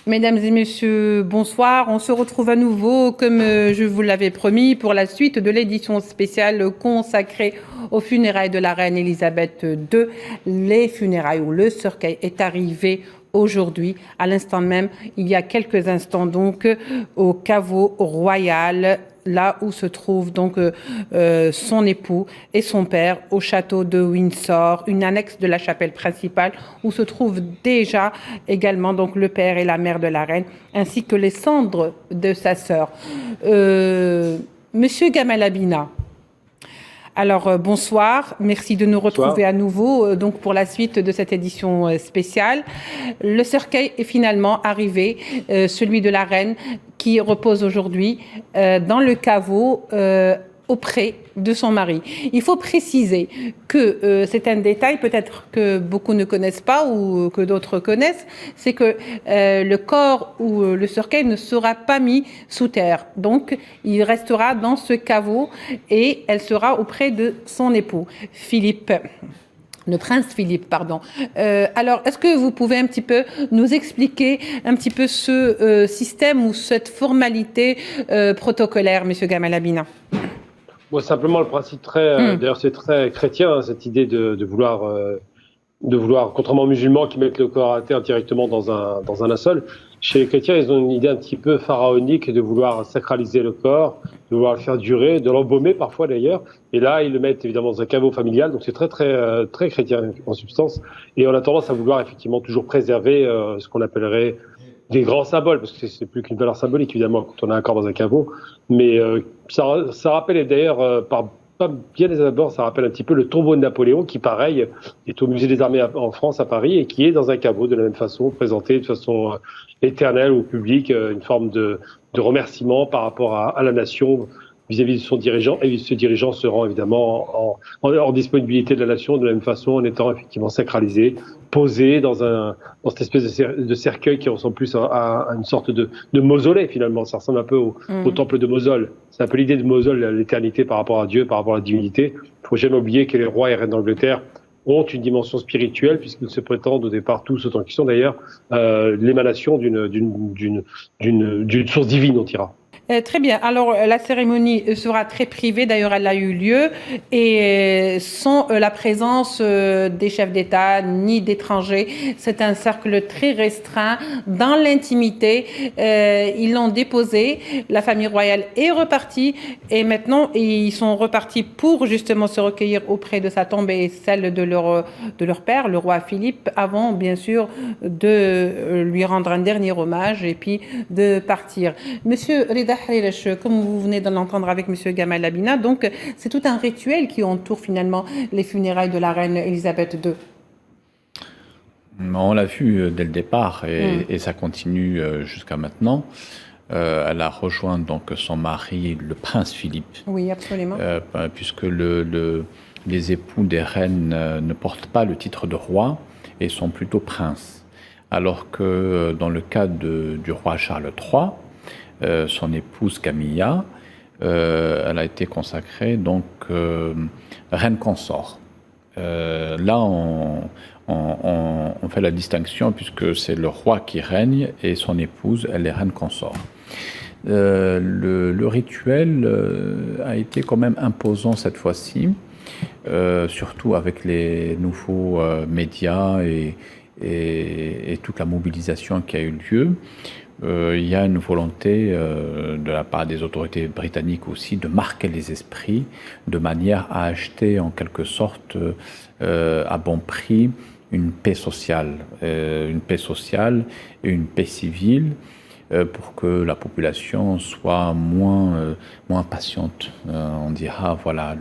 Mesdames et messieurs, bonsoir. On se retrouve à nouveau, comme je vous l'avais promis, pour la suite de l'édition spéciale consacrée aux funérailles de la reine Elisabeth II. Les funérailles où le cercueil est arrivé aujourd'hui, à l'instant même, il y a quelques instants donc, au caveau royal, là où se trouve donc son époux et son père au château de Windsor, une annexe de la chapelle principale où se trouvent déjà également donc le père et la mère de la reine, ainsi que les cendres de sa sœur. Monsieur Gamal Abina, alors bonsoir, merci de nous retrouver à nouveau donc pour la suite de cette édition spéciale. Le cercueil est finalement arrivé, celui de la reine qui repose aujourd'hui dans le caveau auprès de son mari. Il faut préciser que c'est un détail peut-être que beaucoup ne connaissent pas ou que d'autres connaissent, c'est que le corps ou le cercueil ne sera pas mis sous terre. Donc, il restera dans ce caveau et elle sera auprès de son époux, Philippe. Le prince Philippe, pardon. Alors, est-ce que vous pouvez un petit peu nous expliquer un petit peu ce système ou cette formalité protocolaire, Monsieur Gamal Abina? Bon, simplement le principe d'ailleurs c'est très chrétien, hein, cette idée de vouloir, contrairement aux musulmans qui mettent le corps à terre directement dans un linceul, chez les chrétiens ils ont une idée un petit peu pharaonique de vouloir sacraliser le corps, de vouloir le faire durer, de l'embaumer parfois d'ailleurs, et là ils le mettent évidemment dans un caveau familial, donc c'est très chrétien en substance, et on a tendance à vouloir effectivement toujours préserver ce qu'on appellerait des grands symboles, parce que c'est plus qu'une valeur symbolique évidemment quand on a un corps dans un caveau, mais ça rappelle, et d'ailleurs par pas bien des abords, ça rappelle un petit peu le tombeau de Napoléon qui, pareil, est au musée des armées en France à Paris et qui est dans un caveau de la même façon, présenté de façon éternelle au public, une forme de remerciement par rapport à la nation vis-à-vis de son dirigeant, et ce dirigeant se rend évidemment en disponibilité de la nation de la même façon, en étant effectivement sacralisé, posé dans cette espèce de cercueil qui ressemble plus à une sorte de mausolée finalement. Ça ressemble un peu au temple de Mosole. C'est un peu l'idée de Mosole, l'éternité par rapport à Dieu, par rapport à la divinité. Il ne faut jamais oublier que les rois et reines d'Angleterre ont une dimension spirituelle, puisqu'ils se prétendent au départ, tous autant qu'ils sont d'ailleurs, l'émanation d'une source divine, on dira. Très bien. Alors, la cérémonie sera très privée. D'ailleurs, elle a eu lieu et sans la présence des chefs d'État ni d'étrangers. C'est un cercle très restreint dans l'intimité. Ils l'ont déposé. La famille royale est repartie et maintenant, ils sont repartis pour justement se recueillir auprès de sa tombe et celle de leur père, le roi Philippe, avant, bien sûr, de lui rendre un dernier hommage et puis de partir. Monsieur Rida Hariresh, comme vous venez de l'entendre avec Monsieur Gamal Abina, donc c'est tout un rituel qui entoure finalement les funérailles de la reine Elisabeth II. On l'a vu dès le départ et ça continue jusqu'à maintenant. Elle a rejoint donc son mari, le prince Philippe. Oui, absolument. Puisque les époux des reines ne portent pas le titre de roi et sont plutôt princes. Alors que dans le cas du roi Charles III, son épouse Camilla, elle a été consacrée donc reine consort. Là, on fait la distinction puisque c'est le roi qui règne et son épouse, elle est reine consort. Le rituel a été quand même imposant cette fois-ci, surtout avec les nouveaux médias et toute la mobilisation qui a eu lieu. Il y a une volonté de la part des autorités britanniques aussi de marquer les esprits de manière à acheter en quelque sorte à bon prix une paix sociale et une paix civile pour que la population soit moins patiente. On dira voilà,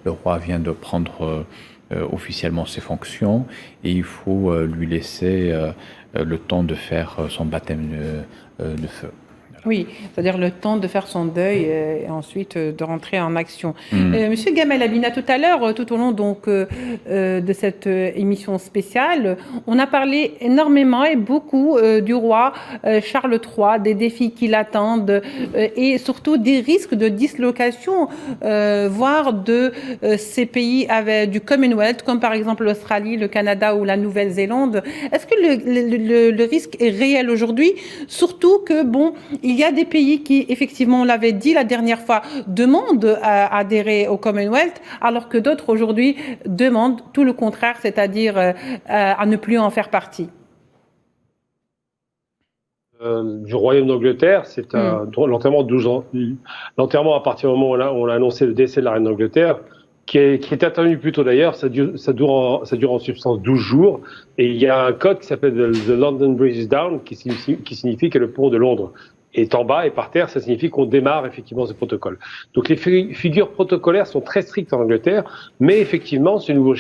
le roi vient de prendre officiellement ses fonctions et il faut lui laisser le temps de faire son baptême de feu. Oui, c'est-à-dire le temps de faire son deuil et ensuite de rentrer en action. Monsieur Gamel Abina, tout à l'heure, tout au long donc de cette émission spéciale, on a parlé énormément et beaucoup du roi Charles III, des défis qui l'attendent et surtout des risques de dislocation, voire de ces pays du Commonwealth, comme par exemple l'Australie, le Canada ou la Nouvelle-Zélande. Est-ce que le risque est réel aujourd'hui? Surtout que, bon, il y a des pays qui, effectivement, on l'avait dit la dernière fois, demandent à adhérer au Commonwealth, alors que d'autres aujourd'hui demandent tout le contraire, c'est-à-dire à ne plus en faire partie. Du Royaume d'Angleterre, c'est l'enterrement de 12 ans. L'enterrement, à partir du moment où on a annoncé le décès de la reine d'Angleterre, qui est attendu plus tôt d'ailleurs, ça dure en substance 12 jours, et il y a un code qui s'appelle The London Bridge is Down, qui signifie que le pont de Londres est en bas et par terre, ça signifie qu'on démarre effectivement ce protocole. Donc les figures protocolaires sont très strictes en Angleterre, mais effectivement ce nouveau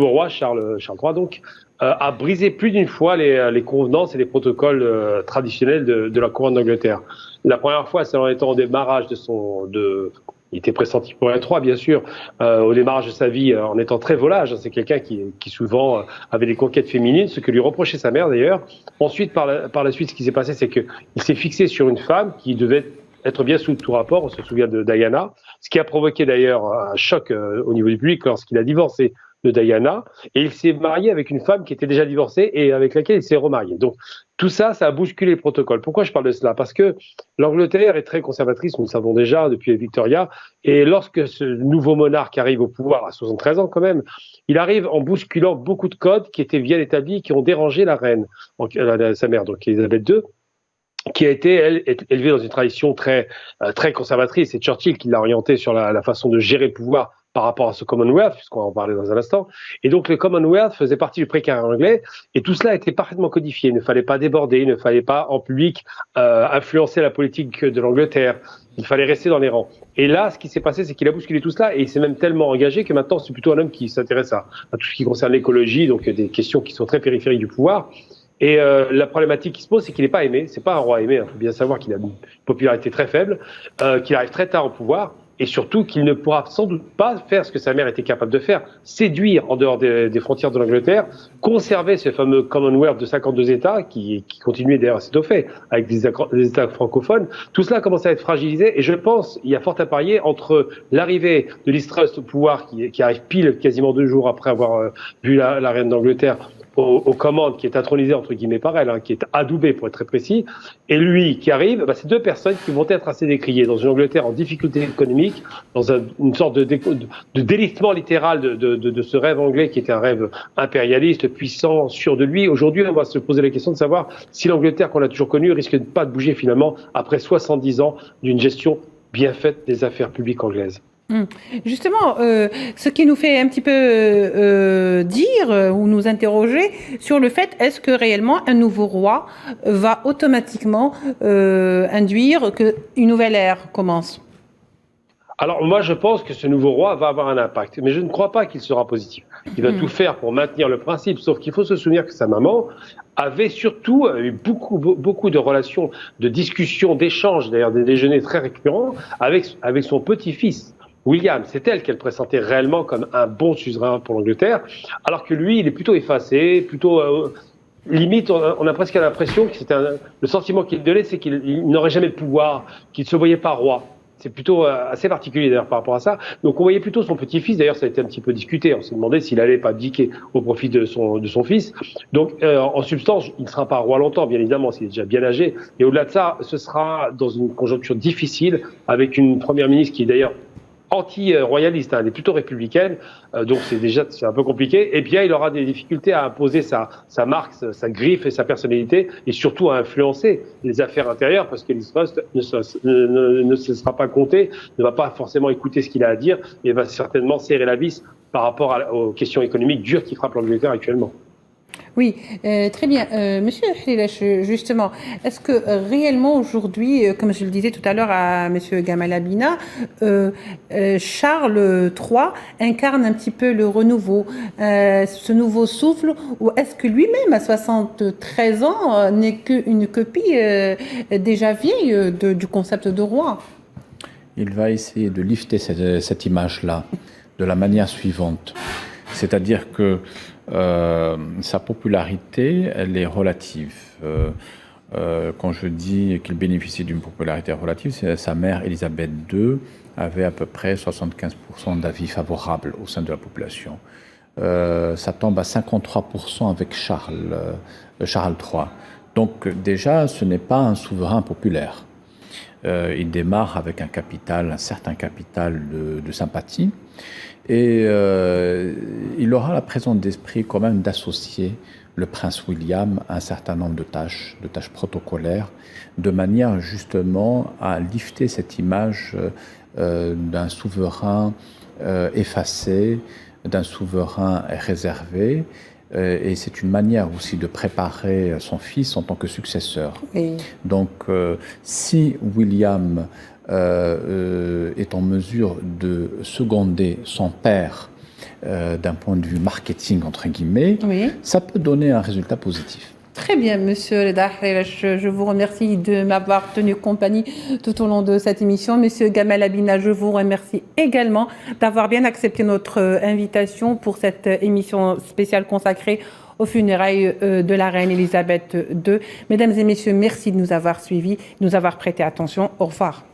roi Charles III donc a brisé plus d'une fois les convenances et les protocoles traditionnels de la couronne d'Angleterre. La première fois, c'est en étant au démarrage il était pressenti pour être roi, bien sûr, au démarrage de sa vie, en étant très volage. C'est quelqu'un qui souvent avait des conquêtes féminines, ce que lui reprochait sa mère d'ailleurs. Ensuite, par la suite, ce qui s'est passé, c'est qu'il s'est fixé sur une femme qui devait être bien sous tout rapport. On se souvient de Diana, ce qui a provoqué d'ailleurs un choc au niveau du public lorsqu'il a divorcé de Diana, et il s'est marié avec une femme qui était déjà divorcée et avec laquelle il s'est remarié. Donc tout ça, ça a bousculé le protocole. Pourquoi je parle de cela? Parce que l'Angleterre est très conservatrice, nous le savons déjà depuis Victoria, et lorsque ce nouveau monarque arrive au pouvoir à 73 ans quand même, il arrive en bousculant beaucoup de codes qui étaient bien établis, qui ont dérangé la reine, sa mère, donc Elisabeth II, qui a été, elle, élevée dans une tradition très conservatrice. C'est Churchill qui l'a orientée sur la façon de gérer le pouvoir par rapport à ce Commonwealth, puisqu'on va en parler dans un instant. Et donc le Commonwealth faisait partie du précaré anglais, et tout cela était parfaitement codifié. Il ne fallait pas déborder, il ne fallait pas en public influencer la politique de l'Angleterre. Il fallait rester dans les rangs. Et là, ce qui s'est passé, c'est qu'il a bousculé tout cela, et il s'est même tellement engagé que maintenant, c'est plutôt un homme qui s'intéresse à tout ce qui concerne l'écologie, donc des questions qui sont très périphériques du pouvoir. Et la problématique qui se pose, c'est qu'il n'est pas aimé. C'est pas un roi aimé. Il faut bien savoir qu'il a une popularité très faible, qu'il arrive très tard au pouvoir, et surtout qu'il ne pourra sans doute pas faire ce que sa mère était capable de faire, séduire en dehors des frontières de l'Angleterre, conserver ce fameux Commonwealth de 52 États, qui continuait d'ailleurs à s'étoffer avec des États francophones. Tout cela commence à être fragilisé, et je pense, il y a fort à parier entre l'arrivée de Liz Truss au pouvoir, qui arrive pile quasiment 2 jours après avoir vu la reine d'Angleterre aux commandes, qui est intronisé entre guillemets par elle, qui est adoubé pour être très précis, et lui qui arrive, c'est deux personnes qui vont être assez décriées dans une Angleterre en difficulté économique, dans une sorte de délitement littéral de ce rêve anglais qui était un rêve impérialiste, puissant, sûr de lui. Aujourd'hui, on va se poser la question de savoir si l'Angleterre qu'on a toujours connue risque de pas de bouger finalement après 70 ans d'une gestion bien faite des affaires publiques anglaises. Justement, ce qui nous fait un petit peu dire ou nous interroger sur le fait, est-ce que réellement un nouveau roi va automatiquement induire qu'une nouvelle ère commence? Alors moi je pense que ce nouveau roi va avoir un impact, mais je ne crois pas qu'il sera positif. Il va tout faire pour maintenir le principe, sauf qu'il faut se souvenir que sa maman avait surtout eu beaucoup de relations, de discussions, d'échanges, d'ailleurs des déjeuners très récurrents avec son petit-fils. William, c'est elle qu'elle pressentait réellement comme un bon suzerain pour l'Angleterre, alors que lui, il est plutôt effacé, plutôt limite, on a presque l'impression que le sentiment qu'il donnait, c'est qu'il n'aurait jamais le pouvoir, qu'il ne se voyait pas roi. C'est plutôt assez particulier d'ailleurs par rapport à ça. Donc on voyait plutôt son petit-fils, d'ailleurs ça a été un petit peu discuté, on s'est demandé s'il allait pas abdiquer au profit de son fils. Donc en substance, il ne sera pas roi longtemps, bien évidemment, s'il est déjà bien âgé. Et au-delà de ça, ce sera dans une conjoncture difficile, avec une première ministre qui est d'ailleurs anti-royaliste, elle est plutôt républicaine, donc c'est un peu compliqué. Et bien, il aura des difficultés à imposer sa marque, sa griffe et sa personnalité, et surtout à influencer les affaires intérieures, parce que Liz Truss ne se sera pas compté, ne va pas forcément écouter ce qu'il a à dire, et va certainement serrer la vis par rapport aux questions économiques dures qui frappent l'Angleterre actuellement. Oui, très bien. Monsieur Hlilache, justement, est-ce que réellement aujourd'hui, comme je le disais tout à l'heure à Monsieur Gamal Abina, Charles III incarne un petit peu le renouveau, ce nouveau souffle, ou est-ce que lui-même, à 73 ans, n'est qu'une copie déjà vieille du concept de roi? Il va essayer de lifter cette image-là de la manière suivante. C'est-à-dire que sa popularité, elle est relative. Quand je dis qu'il bénéficie d'une popularité relative, sa mère, Élisabeth II, avait à peu près 75% d'avis favorables au sein de la population. Ça tombe à 53% avec Charles III. Donc déjà, ce n'est pas un souverain populaire. Il démarre avec un certain capital de sympathie, et il aura la présence d'esprit quand même d'associer le prince William à un certain nombre de tâches protocolaires, de manière justement à lifter cette image d'un souverain effacé, d'un souverain réservé. Et c'est une manière aussi de préparer son fils en tant que successeur. Oui. Donc, si William est en mesure de seconder son père d'un point de vue marketing, entre guillemets, Oui. ça peut donner un résultat positif. Très bien, Monsieur Reda Hlilache, je vous remercie de m'avoir tenu compagnie tout au long de cette émission. Monsieur Gamal Abina, je vous remercie également d'avoir bien accepté notre invitation pour cette émission spéciale consacrée aux funérailles de la reine Elisabeth II. Mesdames et messieurs, merci de nous avoir suivis, de nous avoir prêté attention. Au revoir.